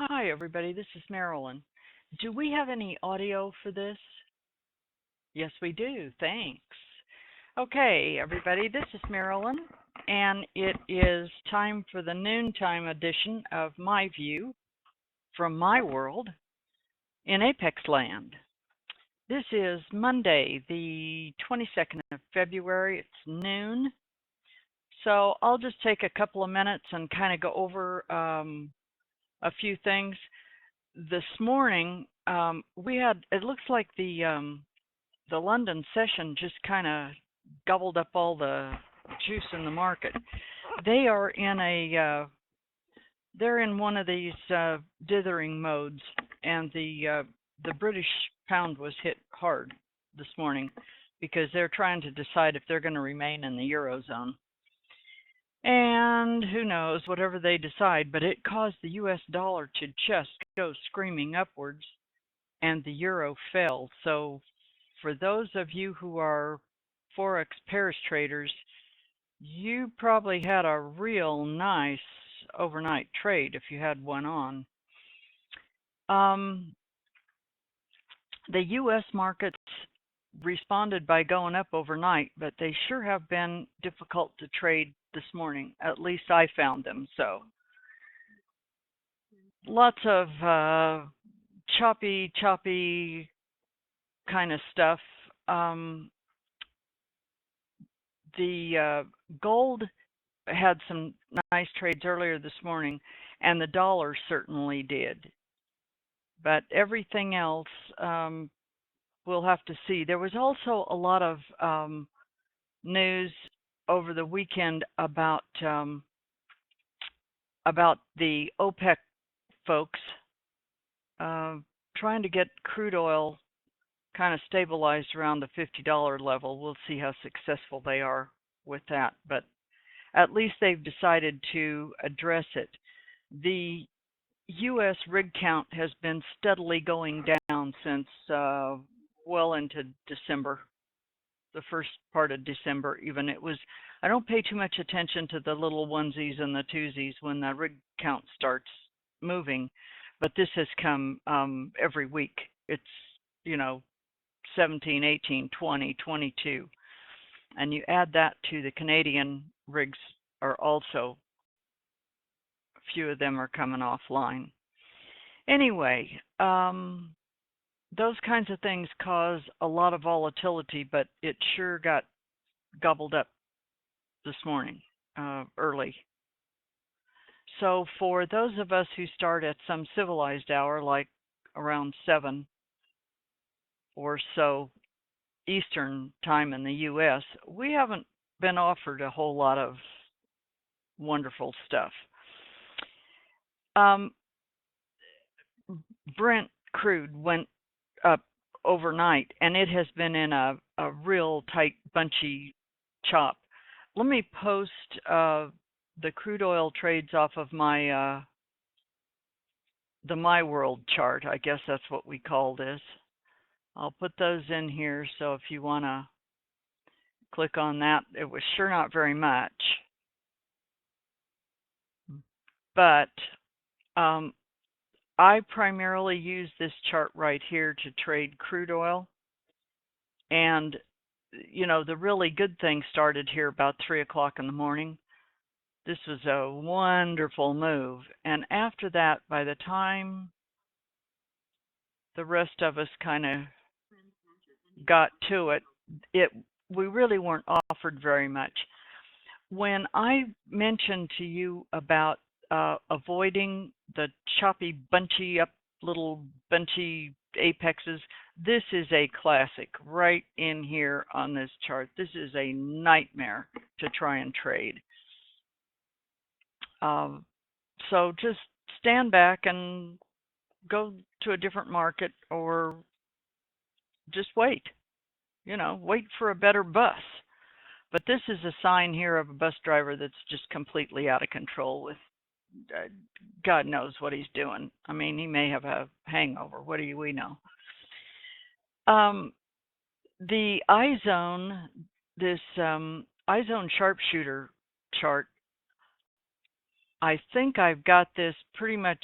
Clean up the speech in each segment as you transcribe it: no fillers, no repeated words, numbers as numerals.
Hi, everybody. This is Marilyn. Do we have any audio for this? Yes, we do. Thanks. Okay, everybody. This is Marilyn, and it is time for the noontime edition of My View from My World in Apex Land. This is Monday, the 22nd of February. It's noon. So I'll just take a couple of minutes and kind of go over a few things. This morning, we had, it looks like the London session just kind of gobbled up all the juice in the market. They are in they're in one of these dithering modes, and the British pound was hit hard this morning because they're trying to decide if they're going to remain in the Eurozone. And who knows, whatever they decide, but it caused the US dollar to just go screaming upwards, and the euro fell. So for those of you who are Forex pairs traders, you probably had a real nice overnight trade if you had one on. The US markets responded by going up overnight, but they sure have been difficult to trade this morning. At least I found them so. Lots of choppy kind of stuff. The gold had some nice trades earlier this morning, and the dollar certainly did. But everything else, we'll have to see. There was also a lot of news over the weekend about the OPEC folks trying to get crude oil kind of stabilized around the $50 level. We'll see how successful they are with that, but at least they've decided to address it. The U.S. rig count has been steadily going down since well into December, the first part of December even. I don't pay too much attention to the little onesies and the twosies when the rig count starts moving, but this has come every week. It's, 17, 18, 20, 22. And you add that to the Canadian rigs are also, a few of them are coming offline. Anyway, those kinds of things cause a lot of volatility, but it sure got gobbled up this morning, early. So for those of us who start at some civilized hour, like around 7 or so Eastern time in the U.S., we haven't been offered a whole lot of wonderful stuff. Brent crude went up overnight, and it has been in a real tight, bunchy chop. Let me post the crude oil trades off of my the My World chart. I guess that's what we call this. I'll put those in here, so if you want to click on that, it was sure not very much. But I primarily use this chart right here to trade crude oil. And, the really good thing started here about 3 o'clock in the morning. This was a wonderful move. And after that, by the time the rest of us kind of got to it, we really weren't offered very much. When I mentioned to you about avoiding the choppy, little bunchy apexes, this is a classic right in here on this chart. This is a nightmare to try and trade. So just stand back and go to a different market, or just wait. Wait for a better bus. But this is a sign here of a bus driver that's just completely out of control with God knows what he's doing. I mean, he may have a hangover. What do we know? The iZone, this iZone sharpshooter chart, I think I've got this pretty much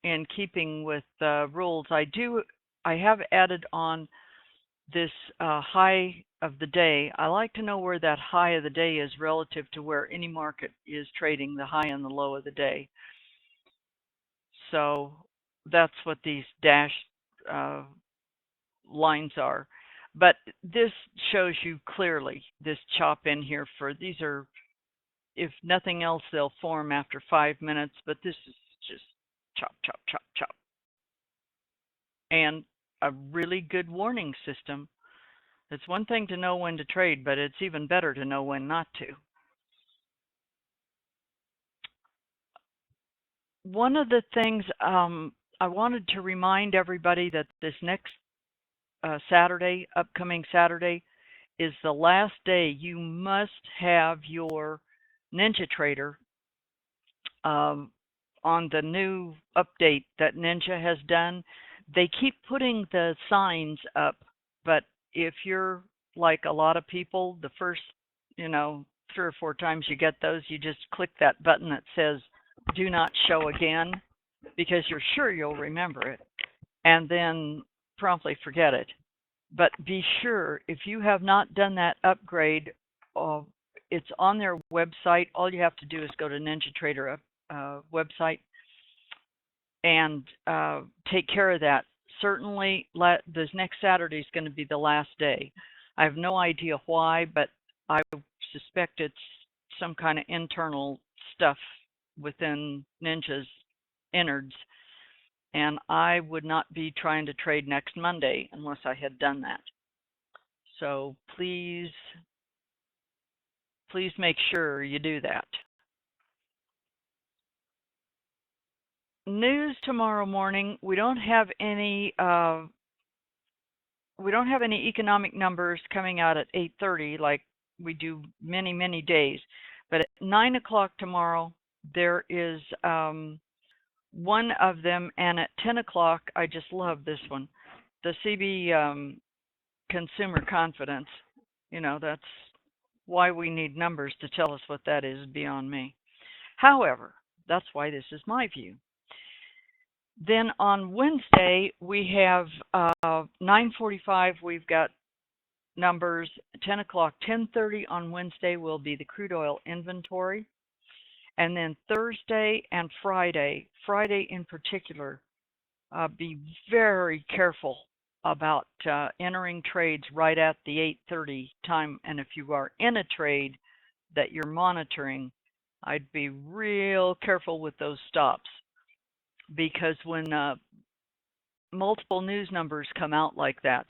in keeping with rules, I have added on this high of the day. I like to know where that high of the day is relative to where any market is trading the high and the low of the day. So that's what these dashed uh, lines are. But this shows you clearly this chop in here for these are, if nothing else, they'll form after 5 minutes, but this is just chop, chop, chop, chop. And a really good warning system. It's one thing to know when to trade, but it's even better to know when not to. One of the things I wanted to remind everybody that this next Saturday, upcoming Saturday, is the last day you must have your NinjaTrader on the new update that Ninja has done. They keep putting the signs up, but if you're like a lot of people, the first, 3 or 4 times you get those, you just click that button that says do not show again because you're sure you'll remember it and then promptly forget it. But be sure, if you have not done that upgrade, it's on their website. All you have to do is go to NinjaTrader website and take care of that. Certainly, this next Saturday is going to be the last day. I have no idea why, but I suspect it's some kind of internal stuff within Ninja's innards. And I would not be trying to trade next Monday unless I had done that. So please make sure you do that. News tomorrow morning. We don't have any economic numbers coming out at 8:30 like we do many days. But at 9 o'clock tomorrow there is one of them, and at 10 o'clock, I just love this one, the CB consumer confidence. That's why we need numbers to tell us what that is beyond me. However, that's why this is my view. Then on Wednesday, we have 9:45, we've got numbers. 10 o'clock, 10:30 on Wednesday will be the crude oil inventory. And then Thursday and Friday in particular, be very careful about entering trades right at the 8:30 time. And if you are in a trade that you're monitoring, I'd be real careful with those stops, because when multiple news numbers come out like that,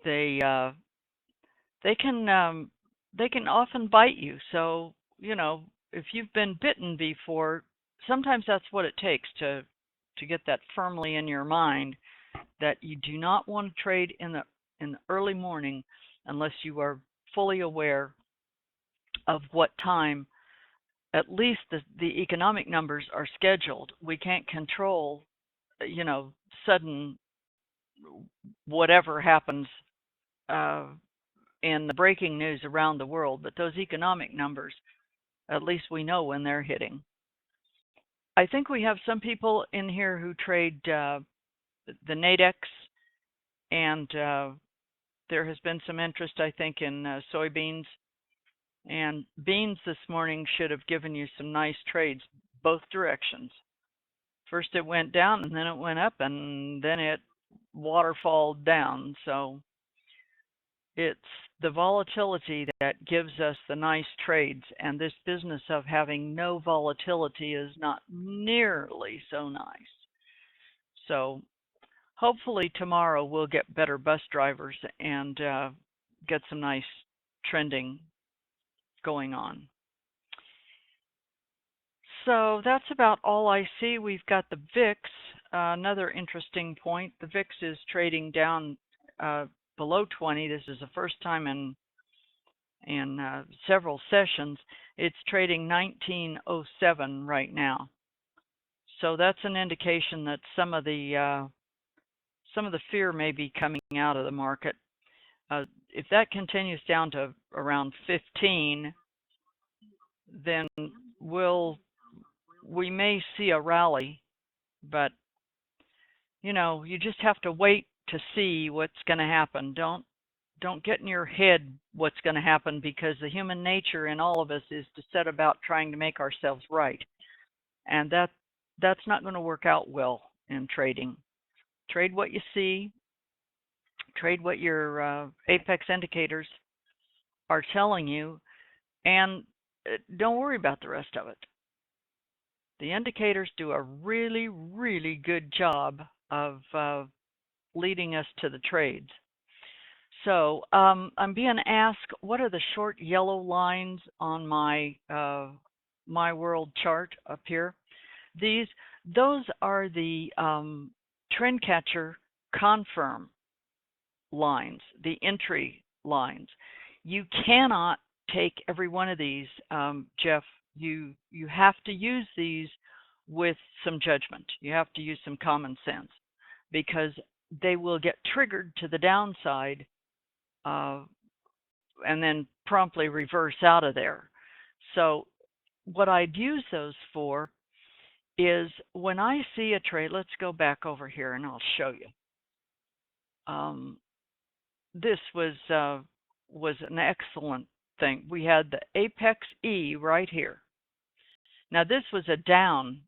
they can often bite you. So if you've been bitten before, sometimes that's what it takes to get that firmly in your mind that you do not want to trade in the early morning unless you are fully aware of what time at least the economic numbers are scheduled. We can't control sudden whatever happens in the breaking news around the world, but those economic numbers, at least we know when they're hitting. I think we have some people in here who trade the Nadex, and there has been some interest, I think, in soybeans. And beans this morning should have given you some nice trades, both directions. First it went down, and then it went up, and then it waterfalled down. So it's the volatility that gives us the nice trades, and this business of having no volatility is not nearly so nice. So hopefully tomorrow we'll get better bus drivers and get some nice trending going on. So that's about all I see. We've got the VIX, another interesting point. The VIX is trading down below 20. This is the first time in several sessions. It's trading 1907 right now. So that's an indication that some of the fear may be coming out of the market. If that continues down to around 15, then we'll we may see a rally, but you just have to wait to see what's going to happen. Don't get in your head what's going to happen, because the human nature in all of us is to set about trying to make ourselves right. And that's not going to work out well in trading. Trade what you see, trade what your apex indicators are telling you, and don't worry about the rest of it. The indicators do a really, really good job of leading us to the trades. So I'm being asked, what are the short yellow lines on my world chart up here? Those are the trend catcher confirm lines, the entry lines. You cannot take every one of these, Jeff. You have to use these with some judgment. You have to use some common sense, because they will get triggered to the downside and then promptly reverse out of there. So what I'd use those for is when I see a trade. Let's go back over here and I'll show you. This was an excellent thing. We had the apex E right here. Now this was a down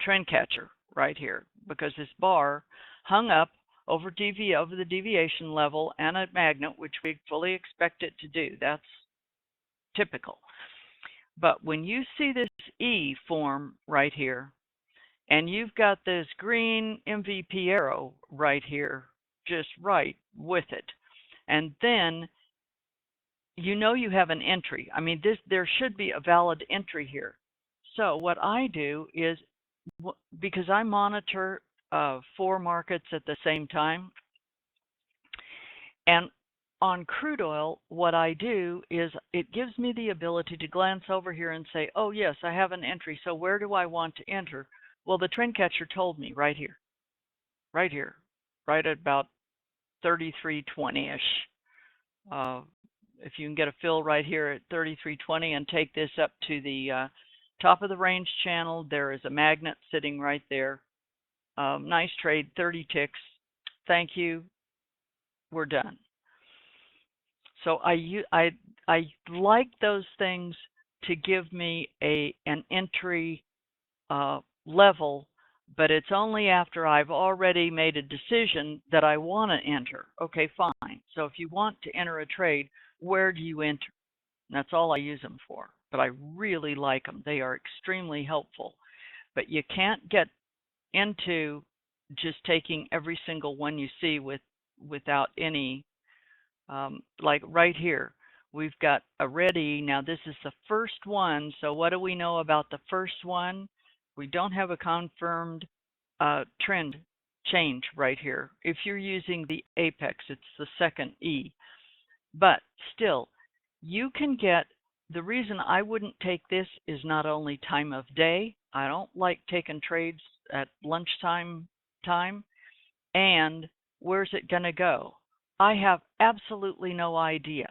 trend catcher right here, because this bar hung up over the deviation level and a magnet, which we fully expect it to do. That's typical. But when you see this E form right here, and you've got this green MVP arrow right here, just right with it, and then you have an entry. I mean, there should be a valid entry here. So what I do is, because I monitor 4 markets at the same time, and on crude oil, what I do is it gives me the ability to glance over here and say, oh yes, I have an entry, so where do I want to enter? Well, the trend catcher told me right here, right at about 33.20-ish. If you can get a fill right here at 33.20 and take this up to the top of the range channel, there is a magnet sitting right there. Nice trade, 30 ticks. Thank you. We're done. So I like those things to give me an entry level, but it's only after I've already made a decision that I want to enter. Okay, fine. So if you want to enter a trade, where do you enter? And that's all I use them for. But I really like them. They are extremely helpful. But you can't get into just taking every single one you see without any, like right here, we've got a red E. Now this is the first one. So what do we know about the first one? We don't have a confirmed trend change right here. If you're using the apex, it's the second E. But still, you can get, the reason I wouldn't take this is not only time of day. I don't like taking trades at lunchtime time. And where's it going to go? I have absolutely no idea.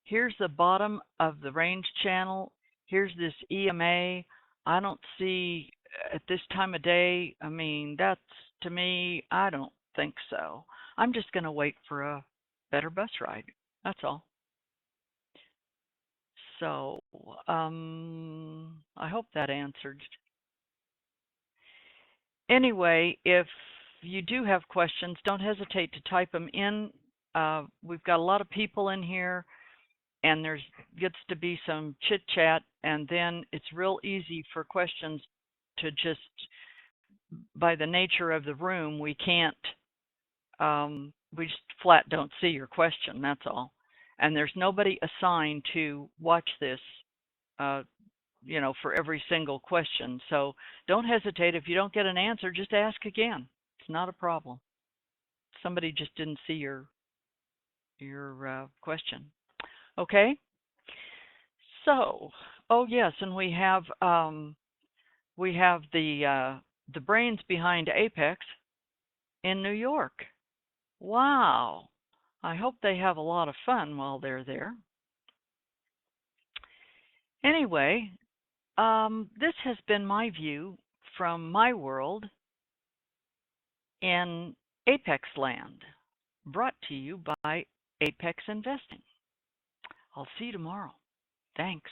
Here's the bottom of the range channel. Here's this EMA. I don't see at this time of day. I mean, that's, to me, I don't think so. I'm just going to wait for a better bus ride. That's all. So I hope that answered. Anyway, if you do have questions, don't hesitate to type them in. We've got a lot of people in here, and there's gets to be some chit chat, and then it's real easy for questions to just, by the nature of the room, we can't, we just flat don't see your question, that's all. And there's nobody assigned to watch this, for every single question. So don't hesitate. If you don't get an answer, just ask again. It's not a problem. Somebody just didn't see your question. Okay. So, oh yes, and we have the brains behind Apex in New York. Wow. I hope they have a lot of fun while they're there. Anyway, This has been my view from my world in Apex Land, brought to you by Apex Investing. I'll see you tomorrow. Thanks.